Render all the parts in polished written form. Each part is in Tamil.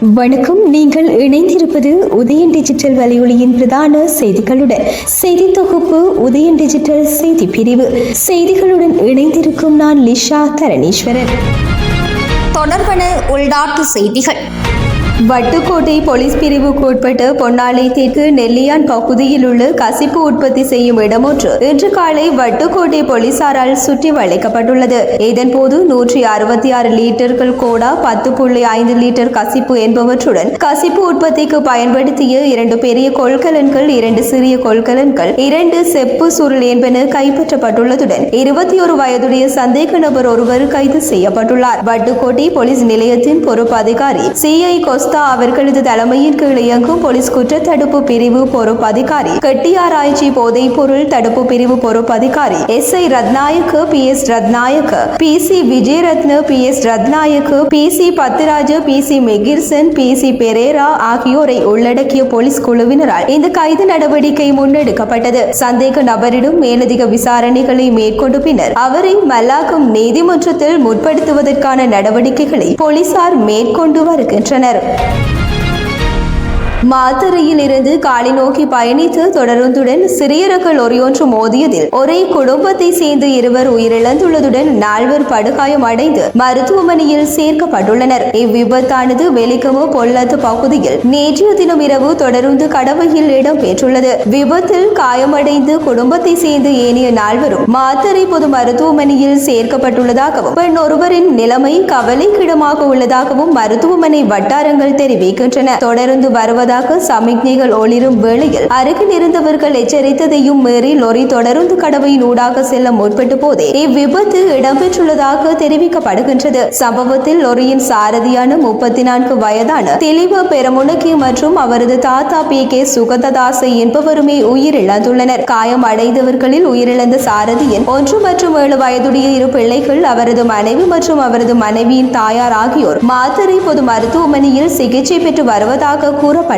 வணக்கம். நீங்கள் இணைந்திருப்பது உதயன் டிஜிட்டல் வலையொலியின் பிரதான செய்திகளுடன். செய்தி தொகுப்பு உதயன் டிஜிட்டல் செய்தி பிரிவு. செய்திகளுடன் இணைந்திருக்கும் நான் லிஷா தரணீஸ்வரன். தொடர்பான உள்நாட்டு செய்திகள். வட்டுக்கோட்டை போலீஸ் பிரிவுக்கு உட்பட்ட பொன்னாலை தெற்கு நெல்லியான் பகுதியில் உள்ள கசிப்பு உற்பத்தி செய்யும் இடமொன்று இன்று காலை வட்டுக்கோட்டை போலீசாரால் சுற்றி வளைக்கப்பட்டுள்ளது. இதன்போது 166 லிட்டர்கள் கோடா 10.5 லிட்டர் கசிப்பு என்பவற்றுடன் கசிப்பு உற்பத்திக்கு பயன்படுத்திய 2 பெரிய கொள்கலன்கள், 2 சிறிய கொள்கலன்கள், 2 செப்பு சுருள் என்பன கைப்பற்றப்பட்டுள்ளதுடன் 21 வயதுடைய சந்தேக நபர் ஒருவர் கைது செய்யப்பட்டுள்ளார். வட்டுக்கோட்டை போலீஸ் நிலையத்தின் பொறுப்பு அதிகாரி CI அவர்களது தலைமையின் கீழ் இயங்கும் போலீஸ் குற்றத்தடுப்பு பிரிவு பொறுப்பு அதிகாரி, கட்டியாராய்ச்சி போதைப் பொருள் தடுப்பு பிரிவு பொறுப்பு அதிகாரி SI Ratnayake, PS Ratnayake, PC Wijeratne, PS Ratnayake, PC பத்திராஜ, PC மெகிர்சன், PC Perera ஆகியோரை உள்ளடக்கிய போலீஸ் குழுவினரால் இந்த கைது நடவடிக்கை முன்னெடுக்கப்பட்டது. சந்தேக நபரிடம் மேலதிக விசாரணைகளை மேற்கொண்டு பின்னர் அவரை மல்லாகம் நீதிமன்றத்தில் முற்படுத்துவதற்கான நடவடிக்கைகளை போலீசார் மேற்கொண்டு வருகின்றனர். மாத்தறையில் இருந்து காலி நோக்கி பயணித்து தொடருந்துடன் சிறிய ரக லொரியொன்று மோதியதில் ஒரே குடும்பத்தை சேர்ந்து 2 உயிரிழந்துள்ளதுடன் 4 படுகாயம் அடைந்து மருத்துவமனையில் சேர்க்கப்பட்டுள்ளனர். இவ்விபத்தானது வெலிகம பொல்லத்து பகுதியில் நேற்றைய தினம் இரவு தொடருந்து கடவையில் இடம்பெற்றுள்ளது. விபத்தில் காயமடைந்து குடும்பத்தை சேர்ந்து ஏனைய 4 மாத்தறை பொது மருத்துவமனையில் சேர்க்கப்பட்டுள்ளதாகவும் பெண் ஒருவரின் நிலைமை கவலைக்கிடமாக உள்ளதாகவும் மருத்துவமனை வட்டாரங்கள் தெரிவிக்கின்றன. தொடர்ந்து வருவதாக சமிக்ஞைகள் ஒளிரும் வேளையில் அருகில் இருந்தவர்கள் எச்சரித்ததையும் மீறி லொரி தொடருந்து கடவையின் ஊடாக செல்ல முற்பட்ட போதே இவ்விபத்து இடம்பெற்றுள்ளதாக தெரிவிக்கப்படுகின்றது. சம்பவத்தில் லொரியின் சாரதியான 34 வயதான தெளிவ பெரமுனகி மற்றும் அவரது தாத்தா PK சுகததாச என்பவருமே உயிரிழந்துள்ளனர். காயம் அடைந்தவர்களில் உயிரிழந்த சாரதியின் 1 மற்றும் 7 வயதுடைய 2 பிள்ளைகள், அவரது மனைவி மற்றும் அவரது மனைவியின் தாயார் ஆகியோர் மாத்தறை பொது மருத்துவமனையில் சிகிச்சை பெற்று வருவதாக கூறப்படுகிறது.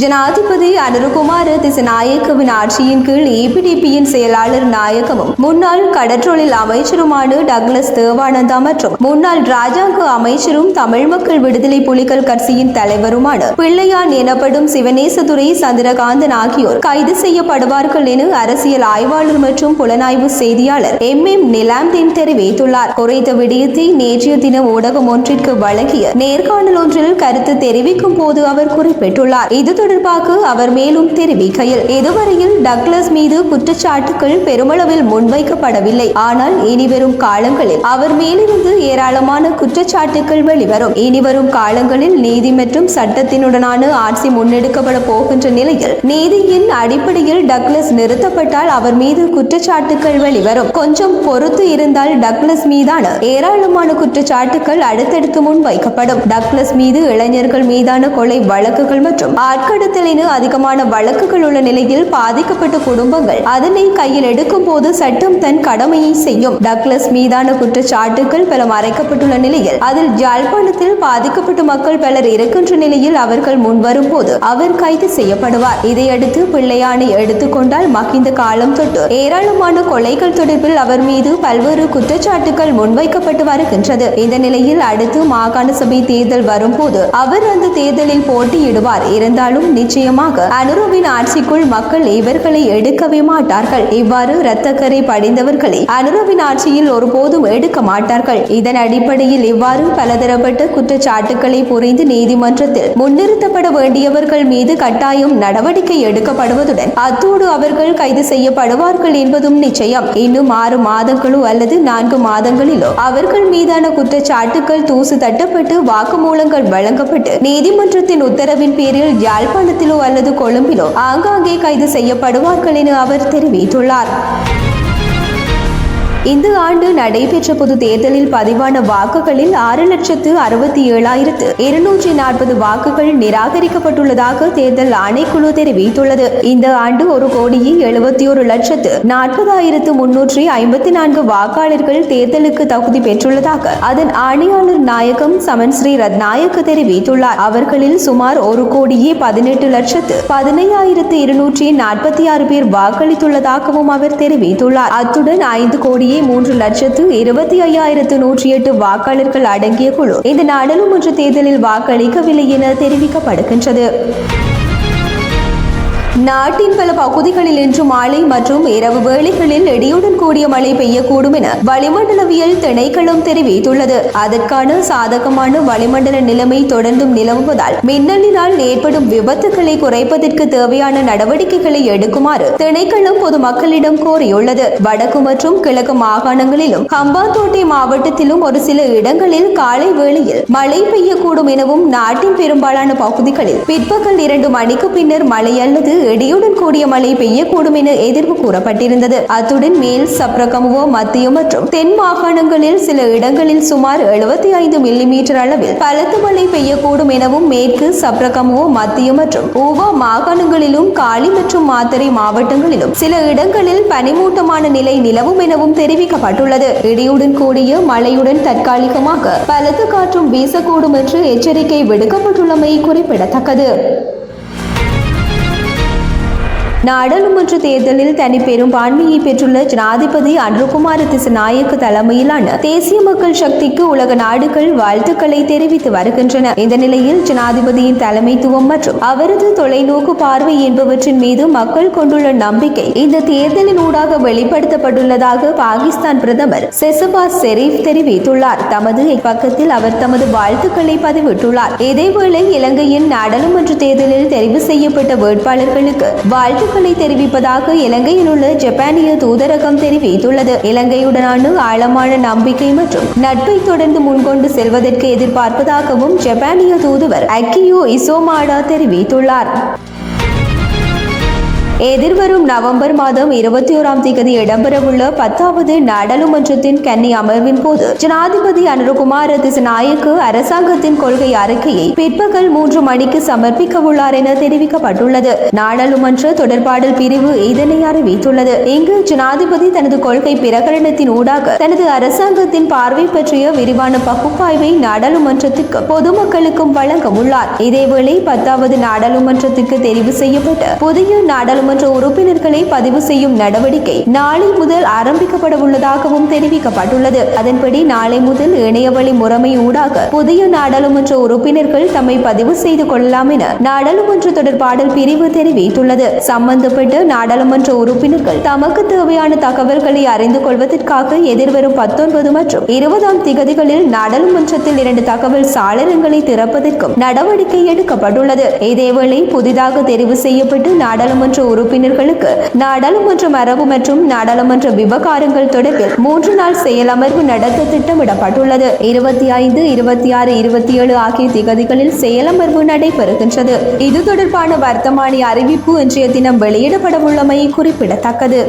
ஜனாதிபதி அனுரகுமார திசநாயக்கவின் ஆட்சியின் கீழ் EPDPயின் செயலாளர் நாயகமும் முன்னாள் கடற்றொழில் அமைச்சருமான டக்ளஸ் தேவானந்தா மற்றும் முன்னாள் ராஜாங்க அமைச்சரும் தமிழ் மக்கள் விடுதலை புலிகள் கட்சியின் தலைவருமான பிள்ளையான் எனப்படும் சிவனேசதுரை சந்திரகாந்தன் ஆகியோர் கைது செய்யப்படுவார்கள் என அரசியல் ஆய்வாளர் மற்றும் புலனாய்வு செய்தியாளர் MM நிலாம்தீன் தெரிவித்துள்ளார். குறித்த விடயத்தை நேற்றைய தினம் ஊடகம் ஒன்றிற்கு வழங்கிய நேர்காணல் ஒன்றில் கருத்து தெரிவிக்கும் போது அவர் குறிப்பிட்டுள்ளார். இது தொடர்பாக அவர் மேலும் தெரிவிக்கையில், இதுவரையில் டக்ளஸ் மீது குற்றச்சாட்டுகள் பெருமளவில் முன்வைக்கப்படவில்லை. ஆனால் இனிவரும் காலங்களில் அவர் மேலிருந்து ஏராளமான குற்றச்சாட்டுகள் வெளிவரும். இனிவரும் காலங்களில் நீதி மற்றும் சட்டத்தினுடனான ஆட்சி முன்னெடுக்கப்பட போகின்ற நிலையில் நீதியின் அடிப்படையில் டக்ளஸ் நிறுத்தப்பட்டால் அவர் மீது குற்றச்சாட்டுகள் வெளிவரும். கொஞ்சம் பொறுத்து இருந்தால் டக்ளஸ் மீதான ஏராளமான குற்றச்சாட்டுகள் அடுத்தடுத்து முன்வைக்கப்படும். டக்ளஸ் மீது இளைஞர்கள் மீதான கொலை வழக்குகள் மற்றும் கடத்தல் என அதிகமான வழக்குகள் உள்ள நிலையில் பாதிக்கப்பட்ட குடும்பங்கள் அதனை கையில் எடுக்கும் போது சட்டம் தன் கடமையை செய்யும். டக்ளஸ் மீதான குற்றச்சாட்டுகள் பல மறைக்கப்பட்டுள்ள நிலையில் அதில் யாழ்ப்பாணத்தில் பாதிக்கப்பட்ட மக்கள் பலர் இருக்கின்ற நிலையில் அவர்கள் முன்வரும் போது அவர் கைது செய்யப்படுவார். இதையடுத்து பிள்ளையானை எடுத்துக்கொண்டால் மகிந்த காலம் தொட்டு ஏராளமான கொலைகள் தொடர்பில் அவர் மீது பல்வேறு குற்றச்சாட்டுகள் முன்வைக்கப்பட்டு வருகின்றது. இந்த நிலையில் அடுத்து மாகாண சபை தேர்தல் வரும்போது அவர் அந்த தேர்தலில் போட்டியிடுவார். இருந்தாலும் நிச்சயமாக அனுரவின் ஆட்சிக்குள் மக்கள் இவர்களை எடுக்கவே மாட்டார்கள். இவ்வாறு இரத்தக்கரை படிந்தவர்களை அனுரவின் ஆட்சியில் ஒருபோதும் எடுக்க மாட்டார்கள். இதன் அடிப்படையில் இவ்வாறு பலதரப்பட்ட குற்றச்சாட்டுகளை புரிந்து நீதிமன்றத்தில் முன்னிறுத்தப்பட வேண்டியவர்கள் மீது கட்டாயம் நடவடிக்கை எடுக்கப்படுவதுடன் அத்தோடு அவர்கள் கைது செய்யப்படுவார்கள் என்பதும் நிச்சயம். இன்னும் 6 மாதங்களோ அல்லது 4 மாதங்களிலோ அவர்கள் மீதான குற்றச்சாட்டுகள் தூசு தட்டப்பட்டு வாக்குமூலங்கள் வழங்கப்பட்டு நீதிமன்றத்தின் உத்தரவின் பேரில் யாழ்ப்பாணத்திலோ அல்லது கொழும்பிலோ ஆங்காங்கே கைது செய்யப்படுவார்கள் என அவர் தெரிவித்துள்ளார். இந்த ஆண்டு நடைபெற்ற பொது தேர்தலில் பதிவான வாக்குகளில் 6,67,240 வாக்குகள் நிராகரிக்கப்பட்டுள்ளதாக தேர்தல் ஆணைக்குழு தெரிவித்துள்ளது. இந்த ஆண்டு 1,71,40,354 வாக்காளர்கள் தேர்தலுக்கு தகுதி பெற்றுள்ளதாக அதன் ஆணையாளர் நாயகம் சமன் ஸ்ரீ ரத்நாயக்க தெரிவித்துள்ளார். அவர்களில் சுமார் 1,18,15,246 பேர் வாக்களித்துள்ளதாகவும் அவர் தெரிவித்துள்ளார். அத்துடன் 5 3,25,108 வாக்காளர்கள் அடங்கிய குழு இந்த நாடாளுமன்ற தேர்தலில் வாக்களிக்கவில்லை என தெரிவிக்கப்படுகின்றது. நாட்டின் பல பகுதிகளில் இன்று மாலை மற்றும் இரவு வேளைகளில் இடியுடன் கூடிய மழை பெய்யக்கூடும் என வளிமண்டலவியல் திணைக்களம் தெரிவித்துள்ளது. அதற்கான சாதகமான வளிமண்டல நிலைமை தொடர்ந்தும் நிலவுவதால் மின்னலினால் ஏற்படும் விபத்துகளை குறைப்பதற்கு தேவையான நடவடிக்கைகளை எடுக்குமாறு திணைக்களம் பொதுமக்களிடம் கோரியுள்ளது. வடக்கு மற்றும் கிழக்கு மாகாணங்களிலும் ஹம்பாந்தோட்டை மாவட்டத்திலும் ஒரு சில இடங்களில் காலை வேளையில் மழை பெய்யக்கூடும் எனவும் நாட்டின் பெரும்பாலான பகுதிகளில் பிற்பகல் 2 மணிக்கு பின்னர் மழை அல்லது இடியுடன் கூடிய மழை பெய்யக்கூடும் என எதிர்ப்பு கூறப்பட்டிருந்தது. அத்துடன் மேல் சப்ரகமுவோ மத்திய மற்றும் தென் மாகாணங்களில் சில இடங்களில் சுமார் 75 மில்லிமீட்டர் அளவில் பலத்த மழை பெய்யக்கூடும் எனவும் மேற்கு சப்ரகமுவோ மத்திய மற்றும் ஊவா மாகாணங்களிலும் காலி மற்றும் மாத்தறை மாவட்டங்களிலும் சில இடங்களில் பனிமூட்டமான நிலை நிலவும் எனவும் தெரிவிக்கப்பட்டுள்ளது. இடியுடன் கூடிய மழையுடன் தற்காலிகமாக பலத்த காற்றும் வீசக்கூடும் என்று எச்சரிக்கை விடுக்கப்பட்டுள்ளமை குறிப்பிடத்தக்கது. நாடாளுமன்ற தேர்தலில் தனி பெரும்பான்மையை பெற்றுள்ள ஜனாதிபதி அனுரகுமார திசாநாயக்க தலைமையிலான தேசிய மக்கள் சக்திக்கு உலக நாடுகள் வாழ்த்துக்களை தெரிவித்து வருகின்றன. இந்த நிலையில் ஜனாதிபதியின் தலைமைத்துவம் மற்றும் அவரது தொலைநோக்கு பார்வை என்பவற்றின் மீது மக்கள் கொண்டுள்ள நம்பிக்கை இந்த தேர்தலின் ஊடாக வெளிப்படுத்தப்பட்டுள்ளதாக பாகிஸ்தான் பிரதமர் ஷெஹபாஸ் ஷெரீப் தெரிவித்துள்ளார். தமது பக்கத்தில் அவர் தமது வாழ்த்துக்களை பதிவிட்டுள்ளார். இதேவேளை இலங்கையின் நாடாளுமன்ற தேர்தலில் தெரிவு செய்யப்பட்ட வேட்பாளர்களுக்கு வாழ்த்து தெரிவிப்பதாக இலங்கையில் உள்ள ஜப்பானிய தூதரகம் தெரிவித்துள்ளது. இலங்கையுடனான ஆழமான நம்பிக்கை மற்றும் நட்பை தொடர்ந்து முன்கொண்டு செல்வதற்கு எதிர்பார்ப்பதாகவும் ஜப்பானிய தூதுவர் அக்கியோ இசோமாடா தெரிவித்துள்ளார். எதிர்வரும் நவம்பர் மாதம் 21ஆம் தேதி இடம்பெறவுள்ள 10வது நாடாளுமன்றத்தின் கன்னி அமர்வின் போது ஜனாதிபதி அனுரகுமார திசாநாயக்க அரசாங்கத்தின் கொள்கை அறிக்கையை பிற்பகல் 3 மணிக்கு சமர்ப்பிக்க உள்ளார் என தெரிவிக்கப்பட்டுள்ளது. நாடாளுமன்ற தொடர்பாடல் பிரிவு இதனை அறிவித்துள்ளது. இங்கு ஜனாதிபதி தனது கொள்கை பிரகடனத்தின் ஊடாக தனது அரசாங்கத்தின் பார்வை பற்றிய விரிவான பகுப்பாய்வை நாடாளுமன்றத்திற்கும் பொதுமக்களுக்கும் வழங்க உள்ளார். இதேவேளை 10வது நாடாளுமன்றத்திற்கு தெரிவு செய்யப்பட்ட புதிய நாடாளுமன்ற உறுப்பினர்களை பதிவு செய்யும் நடவடிக்கை நாளை முதல் ஆரம்பிக்கப்பட உள்ளதாகவும் தெரிவிக்கப்பட்டுள்ளது. அதன்படி நாளை முதல் இணையவழி முறைமை ஊடாக புதிய நாடாளுமன்ற உறுப்பினர்கள் தம்மை பதிவு செய்து கொள்ளலாம் என நாடாளுமன்ற தொடர்பாடல் பிரிவு தெரிவித்துள்ளது. சம்பந்தப்பட்ட நாடாளுமன்ற உறுப்பினர்கள் தமக்கு தேவையான தகவல்களை அறிந்து கொள்வதற்காக எதிர்வரும் 19 மற்றும் 20ஆம் திகதிகளில் நாடாளுமன்றத்தில் 2 தகவல் சாளரங்களை திறப்பதற்கும் நடவடிக்கை எடுக்கப்பட்டுள்ளது. இதேவேளை புதிதாக தெரிவு செய்யப்பட்டு நாடாளுமன்ற உறுப்பினர்களுக்கு நாடாளுமன்ற மரபு மற்றும் நாடாளுமன்ற விவகாரங்கள் தொடர்பில் 3 நாள் செயலமர்வு நடத்த திட்டமிடப்பட்டுள்ளது. 25, 26, 27 ஆகிய திகதிகளில் செயலமர்வு நடைபெறுகின்றது. இது தொடர்பான வர்த்தமானி அறிவிப்பு இன்றைய தினம் வெளியிடப்படவுள்ளமை குறிப்பிடத்தக்கது.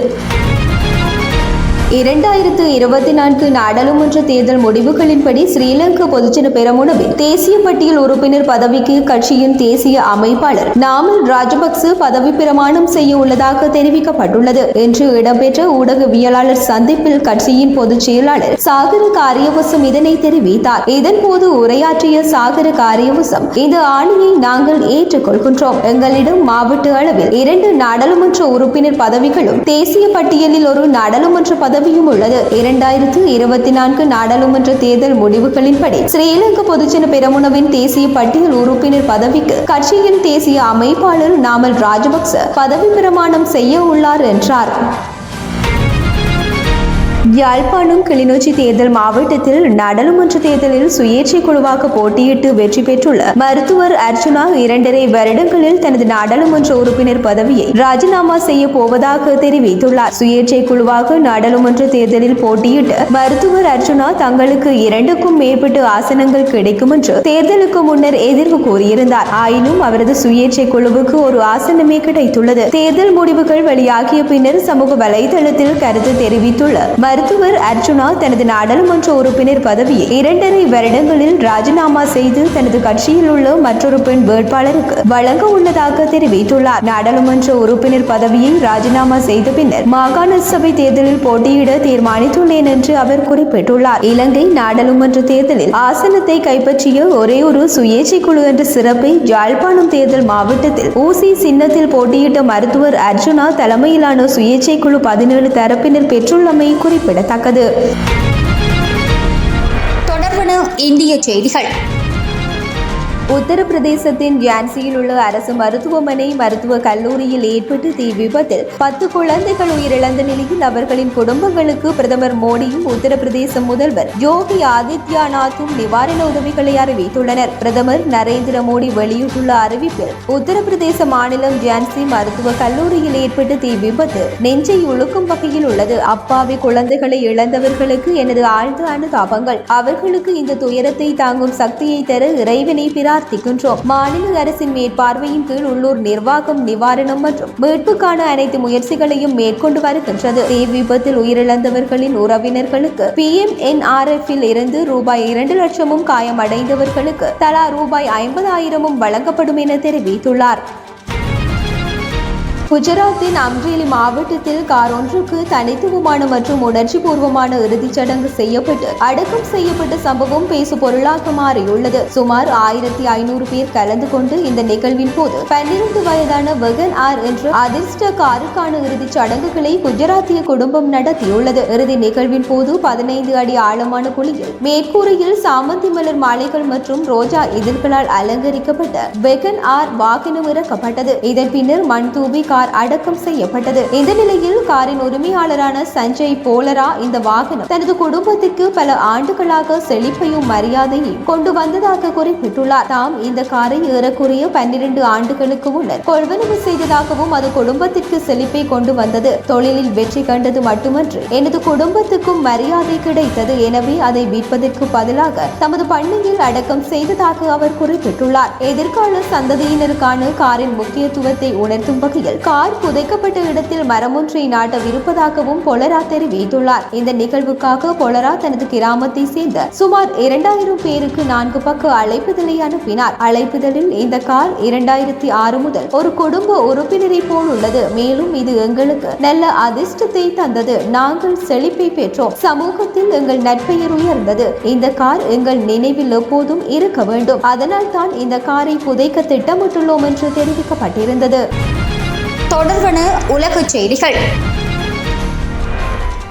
2024 நாடாளுமன்ற தேர்தல் முடிவுகளின்படி ஸ்ரீலங்கா பொதுஜன பெரமுனவின் தேசிய பட்டியல் உறுப்பினர் பதவிக்கு கட்சியின் தேசிய அமைப்பாளர் நாமல் ராஜபக்ச பதவி பிரமாணம் செய்ய உள்ளதாக தெரிவிக்கப்பட்டுள்ளது. இன்று இடம்பெற்ற ஊடகவியலாளர் சந்திப்பில் கட்சியின் பொதுச் செயலாளர் சாகர காரியவசம் இதனை தெரிவித்தார். இதன்போது உரையாற்றிய சாகர காரியவசம், இந்த ஆணையை நாங்கள் ஏற்றுக்கொள்கின்றோம். எங்களிடம் மாவட்ட அளவில் 2 நாடாளுமன்ற உறுப்பினர் பதவிகளும் தேசிய பட்டியலில் ஒரு நாடாளுமன்ற பதவி உள்ளது. 2024 நாடாளுமன்ற தேர்தல் முடிவுகளின்படி ஸ்ரீலங்கா பொதுஜன பெரமுனவின் தேசிய பட்டியல் உறுப்பினர் பதவிக்கு கட்சியின் தேசிய அமைப்பாளர் நாமல் ராஜபக்ச பதவி பிரமாணம் செய்ய உள்ளார் என்றார். யாழ்ப்பாணம் கிளிநொச்சி தேர்தல் மாவட்டத்தில் நாடாளுமன்ற தேர்தலில் சுயேட்சை குழுவாக போட்டியிட்டு வெற்றி பெற்றுள்ள மருத்துவர் அர்ச்சுனா 2.5 வருடங்களில் தனது நாடாளுமன்ற உறுப்பினர் பதவியை ராஜினாமா செய்ய போவதாக தெரிவித்துள்ளார். சுயேட்சை குழுவாக நாடாளுமன்ற தேர்தலில் போட்டியிட்ட மருத்துவர் அர்ச்சுனா தங்களுக்கு 2க்கும் மேற்பட்ட ஆசனங்கள் கிடைக்கும் என்று தேர்தலுக்கு முன்னர் எதிர்வு கூறியிருந்தார். ஆயினும் அவரது சுயேட்சை குழுவுக்கு ஒரு ஆசனமே கிடைத்துள்ளது. தேர்தல் முடிவுகள் வெளியாகிய பின்னர் சமூக வலைதளத்தில் கருத்து தெரிவித்துள்ள மருத்துவர் அர்ச்சுனா தனது நாடாளுமன்ற உறுப்பினர் பதவியை 2.5 வருடங்களில் ராஜினாமா செய்து தனது கட்சியில் உள்ள மற்றொரு பெண் வேட்பாளருக்கு வழங்க உள்ளதாக தெரிவித்துள்ளார். நாடாளுமன்ற உறுப்பினர் பதவியை ராஜினாமா செய்த பின்னர் மாகாண சபை தேர்தலில் போட்டியிட தீர்மானித்துள்ளேன் என்று அவர் குறிப்பிட்டுள்ளார். இலங்கை நாடாளுமன்ற தேர்தலில் ஆசனத்தை கைப்பற்றிய ஒரே ஒரு சுயேட்சை குழு என்ற சிறப்பை யாழ்ப்பாணம் தேர்தல் மாவட்டத்தில் ஊசி சின்னத்தில் போட்டியிட்ட மருத்துவர் அர்ச்சுனா தலைமையிலான சுயேட்சை குழு 17 தரப்பினர் பெற்றுள்ளமை குறிப்பிட்டார். குறிப்பிடத்தக்கது. தொடர்பான இந்திய செய்திகள். உத்தரப்பிரதேசத்தின் ஜான்சியில் உள்ள அரசு மருத்துவமனை மருத்துவ கல்லூரியில் ஏற்பட்ட தீ விபத்தில் 10 குழந்தைகள் உயிரிழந்த நிலையில் அவர்களின் குடும்பங்களுக்கு பிரதமர் மோடியும் உத்தரப்பிரதேச முதல்வர் யோகி ஆதித்யநாத்தும் நிவாரண உதவிகளை அறிவித்துள்ளனர். பிரதமர் நரேந்திர மோடி வெளியிட்டுள்ள அறிவிப்பில், உத்தரப்பிரதேச மாநிலம் ஜான்சி மருத்துவ கல்லூரியில் ஏற்பட்ட தீ விபத்து நெஞ்சை உழுக்கும் வகையில் உள்ளது. அப்பாவி குழந்தைகளை இழந்தவர்களுக்கு எனது ஆழ்ந்த அனுதாபங்கள். அவர்களுக்கு இந்த துயரத்தை தாங்கும் சக்தியை தர இறைவனை பிரார்த்திக்கின்றோம். மாநில அரசின் மேற்பார்வையின் கீழ் உள்ளூர் நிர்வாகம் நிவாரணம் மற்றும் மீட்புக்கான அனைத்து முயற்சிகளையும் மேற்கொண்டு வருகின்றது. தீ விபத்தில் உயிரிழந்தவர்களின் உறவினர்களுக்கு PMNRF இல் இருந்து ரூபாய் 2 லட்சமும், காயமடைந்தவர்களுக்கு தலா ரூபாய் 50,000 வழங்கப்படும் என தெரிவித்துள்ளார். குஜராத்தின் அம்ரேலி மாவட்டத்தில் கார் ஒன்றுக்கு தனித்துவமான மற்றும் உணர்ச்சி பூர்வமான இறுதிச் சடங்கு செய்யப்பட்டு அடக்கம் செய்யப்பட்ட சம்பவம் பேசு பொருளாக மாறியுள்ளது. சுமார் 1500 பேர் கலந்து கொண்டு இந்த நிகழ்வின் போது 12 வயதான வெகன் ஆர் என்ற அதிர்ஷ்ட காருக்கான இறுதிச் சடங்குகளை குஜராத்திய குடும்பம் நடத்தியுள்ளது. இறுதி நிகழ்வின் போது 15 அடி ஆழமான குழியில் மேற்கூரையில் சாமந்தி மலர் மாலைகள் மற்றும் ரோஜா இதழ்களால் அலங்கரிக்கப்பட்ட வெகன் ஆர் வாகனம் இறக்கப்பட்டது. இதன் பின்னர் மண் தூவி அடக்கம் செய்யப்பட்டது. இந்த நிலையில் காரின் உரிமையாளரான சஞ்சய் போலரா இந்த வாகனம் தனது குடும்பத்திற்கு பல ஆண்டுகளாக செழிப்பையும் மரியாதையும் கொண்டு வந்ததாக குறிப்பிட்டுள்ளார். தாம் இந்த காரை ஏறக்குறைய 12 ஆண்டுகளுக்கு முன்னர் கொள்வனவு செய்ததாகவும் அது குடும்பத்திற்கு செழிப்பை கொண்டு வந்தது. தொழிலில் வெற்றி கண்டது மட்டுமன்று எனது குடும்பத்துக்கும் மரியாதை கிடைத்தது. எனவே அதை விற்பதற்கு பதிலாக தமது பண்ணையில் அடக்கம் செய்ததாக அவர் குறிப்பிட்டுள்ளார். எதிர்கால சந்ததியினருக்கான காரின் முக்கியத்துவத்தை உணர்த்தும் வகையில் கார் புதைக்கப்பட்ட இடத்தில் மரமொன்றை நாட்டவிருப்பதாகவும் பொலரா தெரிவித்துள்ளார். இந்த நிகழ்வுக்காக பொலரா தனது கிராமத்தை சேர்ந்த சுமார் 2000 பேருக்கு 4 பக்க அழைப்புதலை அனுப்பினார். அழைப்புதலில் இந்த கார் 2006 முதல் ஒரு குடும்ப உறுப்பினரை போல் உள்ளது. மேலும் இது எங்களுக்கு நல்ல அதிர்ஷ்டத்தை தந்தது. நாங்கள் செழிப்பை பெற்றோம். சமூகத்தில் எங்கள் நற்பெயர் உயர்ந்தது. இந்த கார் எங்கள் நினைவில் எப்போதும் இருக்க வேண்டும். அதனால் தான் இந்த காரை புதைக்க திட்டமிட்டுள்ளோம் என்று தெரிவிக்கப்பட்டிருந்தது. தொடர்பான உலகச் செய்திகள்.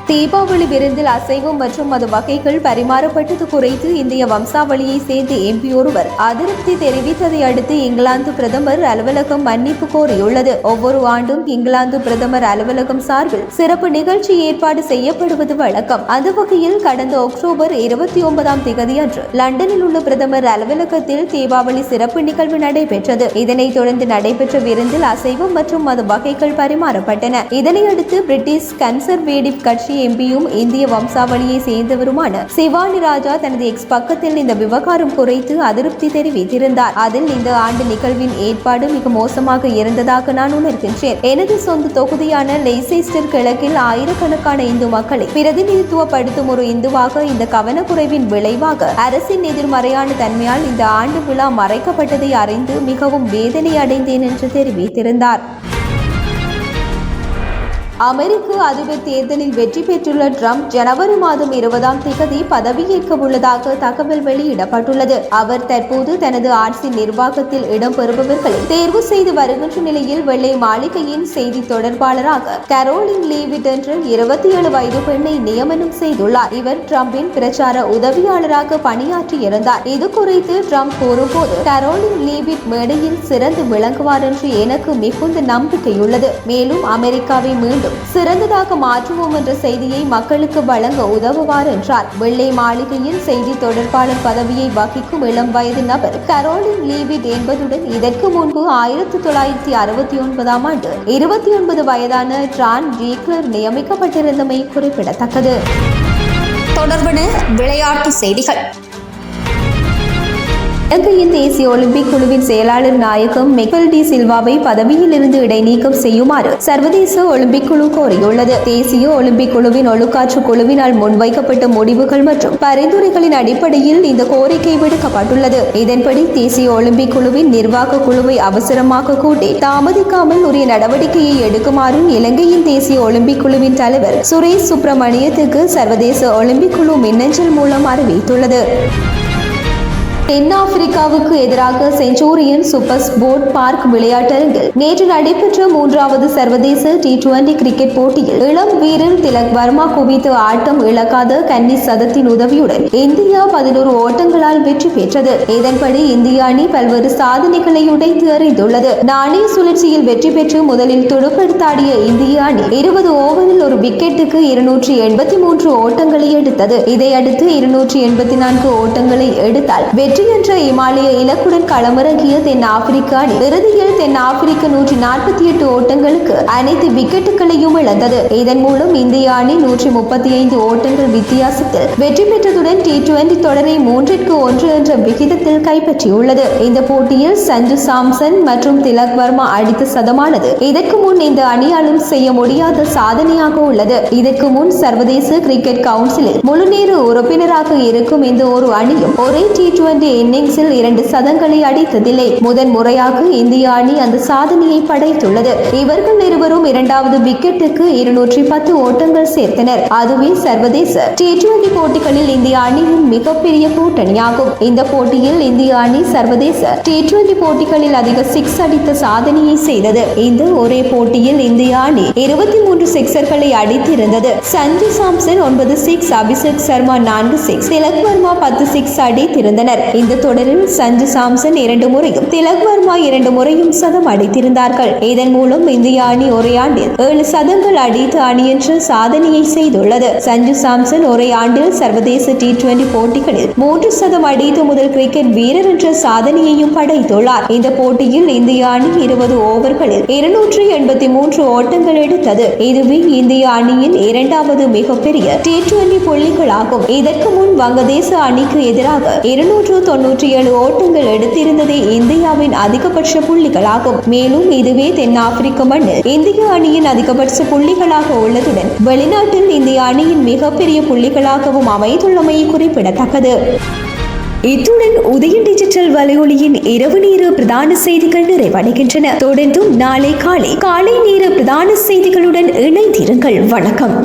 தீபாவளி விருந்தில் அசைவம் மற்றும் அது வகைகள் பரிமாறப்பட்டது குறித்து இந்திய வம்சாவளியை சேர்ந்த MP ஒருவர் அதிருப்தி தெரிவித்ததை அடுத்து இங்கிலாந்து பிரதமர் அலுவலகம் மன்னிப்பு கோரியுள்ளது. ஒவ்வொரு ஆண்டும் இங்கிலாந்து பிரதமர் அலுவலகம் சார்பில் சிறப்பு நிகழ்ச்சி ஏற்பாடு செய்யப்படுவது வழக்கம். அந்த வகையில் கடந்த அக்டோபர் 29ஆம் தேதி அன்று லண்டனில் உள்ள பிரதமர் அலுவலகத்தில் தீபாவளி சிறப்பு நிகழ்வு நடைபெற்றது. இதனைத் தொடர்ந்து நடைபெற்ற விருந்தில் அசைவம் மற்றும் அது வகைகள் பரிமாறப்பட்டன. இதனையடுத்து பிரிட்டிஷ் கன்சர்வேட்டிவ் கட்சி எம்பியும் இந்திய வம்சாவளியை சேர்ந்தவருமான சிவானி ராஜா தனது எக்ஸ் பக்கத்தில் இந்த விவகாரம் குறித்து அதிருப்தி தெரிவித்திருந்தார். அதில் இந்த ஆண்டு நிகழ்வின் ஏற்பாடு மிக மோசமாக இருந்ததாக நான் உணர்கின்றேன். எனது சொந்த தொகுதியான லெய்செஸ்டர் கிழக்கில் ஆயிரக்கணக்கான இந்து மக்களை பிரதிநிதித்துவப்படுத்தும் ஒரு இந்துவாக இந்த கவனக்குறைவின் விளைவாக அரசின் எதிர்மறையான தன்மையால் இந்த ஆண்டு விழா மறைக்கப்பட்டதை அறிந்து மிகவும் வேதனை அடைந்தேன் என்று தெரிவித்திருந்தார். அமெரிக்க அதிபர் தேர்தலில் வெற்றி பெற்றுள்ள ட்ரம்ப் ஜனவரி மாதம் 20ஆம் தேதி பதவியேற்க உள்ளதாக தகவல் வெளியிடப்பட்டுள்ளது. அவர் தற்போது தனது ஆட்சி நிர்வாகத்தில் இடம்பெறுபவர்களை தேர்வு செய்து வருகின்ற நிலையில் வெள்ளை மாளிகையின் செய்தி தொடர்பாளராக கரோலின் லீவிட் என்ற 27 வயது பெண்ணை நியமனம் செய்துள்ளார். இவர் ட்ரம்பின் பிரச்சார உதவியாளராக பணியாற்றியிருந்தார். இது குறித்து ட்ரம்ப் கூறும்போது, கரோலின் லீவிட் மேடையில் சிறந்து விளங்குவார் என்று எனக்கு மிகுந்த நம்பிக்கையுள்ளது. மேலும் அமெரிக்காவை மீண்டும் சிறந்ததாக மாற்றுவோம் என்ற செய்தியை மக்களுக்கு வழங்க உதவுவார் என்றார். வெள்ளை மாளிகையில் செய்தி தொடர்பாளர் பதவியை வகிக்கும் இளம் வயது நபர் கரோலின் லீவிட் என்பதுடன் இதற்கு முன்பு 1969ஆம் ஆண்டு 29 வயதான ட்ரான் ஜீக்லர் நியமிக்கப்பட்டிருந்தமை குறிப்பிடத்தக்கது. தொடர்பான விளையாட்டு செய்திகள். இலங்கையின் தேசிய ஒலிம்பிக் குழுவின் செயலாளர் நாயகம் மைக்கேல் டி சில்வாவை பதவியில் இருந்து இடைநீக்கம் செய்யுமாறு சர்வதேச ஒலிம்பிக் குழு கோரியுள்ளது. தேசிய ஒலிம்பிக் குழுவின் ஒழுக்காற்று குழுவினால் முன்வைக்கப்பட்ட முடிவுகள் மற்றும் பரிந்துரைகளின் அடிப்படையில் இந்த கோரிக்கை விடுக்கப்பட்டுள்ளது. இதன்படி தேசிய ஒலிம்பிக் குழுவின் நிர்வாக குழுவை அவசரமாக கூட்டி தாமதிக்காமல் உரிய நடவடிக்கையை எடுக்குமாறு இலங்கையின் தேசிய ஒலிம்பிக் குழுவின் தலைவர் சுரேஷ் சுப்பிரமணியத்துக்கு சர்வதேச ஒலிம்பிக் குழு மின்னஞ்சல் மூலம் அறிவித்துள்ளது. தென்னாப்பிரிக்காவுக்கு எதிராக செஞ்சுரியன் சூப்பர் ஸ்போர்ட் பார்க் விளையாட்டரங்கில் நேற்று நடைபெற்ற 3வது சர்வதேச T20 கிரிக்கெட் போட்டியில் இளம் வீரர் திலக் வர்மா குவித்த ஆட்டம் இழக்காத கன்னி சதத்தின் உதவியுடன் இந்தியா 11 ஓட்டங்களால் வெற்றி பெற்றது. இதன்படி இந்திய அணி பல்வேறு சாதனைகளை உடைத்து எறிந்துள்ளது. நாணய சுழற்சியில் வெற்றி பெற்று முதலில் துடுப்படுத்தாடிய இந்திய அணி 20 ஓவரில் ஒரு விக்கெட்டுக்கு 283 ஓட்டங்களை எடுத்தது. இதையடுத்து 284 ஓட்டங்களை எடுத்தால் வெற்றி என்ற இமாலய இலக்குடன் களமிறங்கிய தென்னாப்பிரிக்க அணி இறுதியில் தென்னாப்பிரிக்க 148 ஓட்டங்களுக்கு அனைத்து விக்கெட்டுகளையும் இழந்தது. இதன் மூலம் இந்திய அணி 135 ஓட்டங்கள் வித்தியாசத்தில் வெற்றி பெற்றதுடன் T20 தொடரை 3-1 என்ற விகிதத்தில் கைப்பற்றியுள்ளது. இந்த போட்டியில் சஞ்சு சாம்சன் மற்றும் திலக் வர்மா அடித்த சதமானது இதற்கு முன் இந்த அணியாலும் செய்ய முடியாத சாதனையாக உள்ளது. இதற்கு முன் சர்வதேச கிரிக்கெட் கவுன்சிலில் முழுநேர உறுப்பினராக இருக்கும் இந்த ஒரு அணியும் ஒரே T20 இன்னிங்ஸில் 2 சதங்களை அடித்ததில்லை. முதன் முறையாக இந்திய அணி அந்த சாதனையை படைத்துள்ளது. இவர்கள் இருவரும் 2வது விக்கெட்டுக்கு 210 ஓட்டங்கள் சேர்த்தனர். அதுவே சர்வதேச T20 போட்டிகளில் இந்திய அணியின் மிகப்பெரிய கூட்டணியாகும். இந்த போட்டியில் இந்திய அணி சர்வதேச T20 போட்டிகளில் அதிக சிக்ஸ் அடித்த சாதனையை செய்தது. இந்த ஒரே போட்டியில் இந்திய அணி 23 சிக்ஸர்களை அடித்திருந்தது. Sanju Samson 9 six, Abhishek Sharma 4 six, Tilak Varma 10 six அடித்திருந்தனர். இந்த தொடரில் சஞ்சு சாம்சன் 2 முறையும் திலக் வர்மா 2 முறையும் சதம் அடித்திருந்தார்கள். இதன் மூலம் இந்திய அணி ஒரே ஆண்டில் 7 சதங்கள் அடித்த அணி என்ற சாதனையை செய்துள்ளது. சஞ்சு சாம்சன் ஒரே ஆண்டில் சர்வதேச T20 போட்டிகளில் 3 சதம் அடித்த முதல் கிரிக்கெட் வீரர் என்ற சாதனையையும் படைத்துள்ளார். இந்த போட்டியில் இந்திய அணி 20 ஓவர்களில் 283 ஓட்டங்கள் எடுத்தது. இதுவே இந்திய அணியின் 2வது மிகப்பெரிய T20 புள்ளிகளாகும். இதற்கு முன் வங்கதேச அணிக்கு எதிராக 297 ஓட்டங்கள் எடுத்திருந்ததே இந்தியாவின் அதிகபட்ச புள்ளிகளாகும். மேலும் இதுவே தென்னாப்பிரிக்க மண்ணில் இந்திய அணியின் அதிகபட்ச புள்ளிகளாக உள்ளதுடன் வெளிநாட்டில் இந்திய அணியின் மிகப்பெரிய புள்ளிகளாகவும் அமைந்துள்ளமை குறிப்பிடத்தக்கது. இத்துடன் உதயன் டிஜிட்டல் வலையொலியின் இரவு நேர பிரதான செய்திகள் நிறைவடைகின்றன. தொடர்ந்தும் நாளை காலை நேர பிரதான செய்திகளுடன் இணைந்திருங்கள். வணக்கம்.